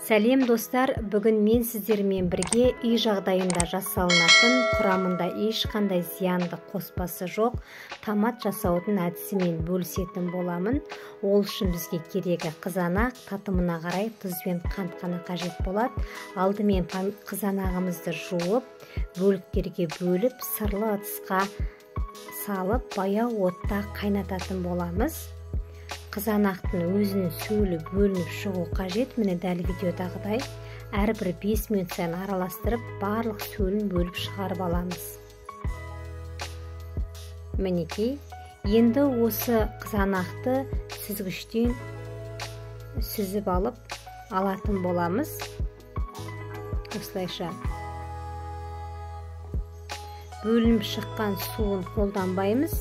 Сәлем достар, бүгін мен сіздермен бірге үй жағдайында жасалынатын, құрамында ешқандай зиянды қоспасы жоқ томат жасаудың әдісімен бөлісетін боламын. Ол үшін бізге керегі қызанақ, татымына қарай тұз бен қант қана қажет болады. Алдымен қызанағымызды жуып, бөліктерге бөліп, сырлы ыдысқа салып, баяу отта қайнататын боламыз. Қызанақтың өзінің сөлі бөлініп шығу қажет. Міне дәл видеодағыдай әрбір 5 минут сайын араластырып, барлық сөлін бөліп шығарып аламыз. Мінекей, енді осы қызанақты сүзгіштен сүзіп алып алатын боламыз. Осылайша бөлініп шыққан суын қолданбаймыз.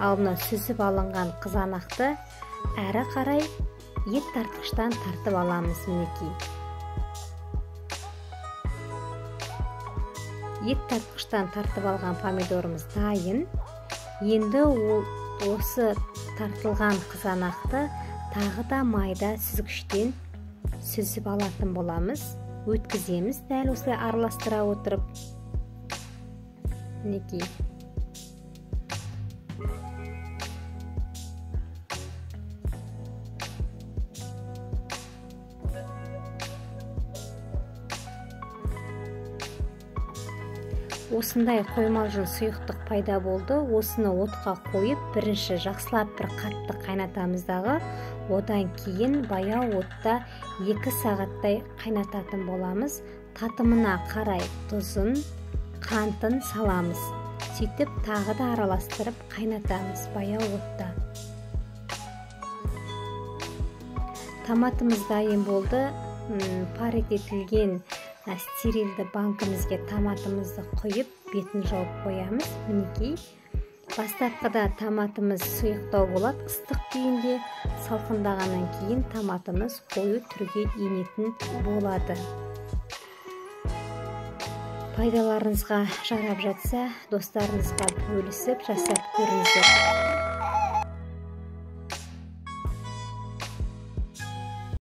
Ал мына сүзіп алынған қызанақты әрі қарай ет тартқыштан тартып аламыз. Мінекей. Ет тартқыштан тартып алған помидорымыз дайын. Енді осы тартылған қызанақты тағы да майда сүзгіштен сүзіп алатын боламыз. Өткіземіз дәл осылай араластыра отырып. Мінекей. Осындай қоймалжың сұйықтық пайда болды. Осыны отқа қойып, бірінші жақсылап бір қатты қайнатамыздағы, одан кейін баяу отта 2 сағаттай қайнататын боламыз. Татымына қарай тұзын, қантын саламыз. Сөйтіп тағы да араластырып қайнатамыз баяу отта. Томатымыз дайын болды. Парит етілген стерилді банкімізге томатымызды құйып, бетін жауып қоямыз. Мінекей. Бастапқыда томатымыз сұйықтау болады. Ыстық күйінде, салқындағаннан кейін томатымыз қою түрге енетін болады. Пайдаларыңызға жарап жатса, достарыңызға бөлісіп жасап көріңіздер.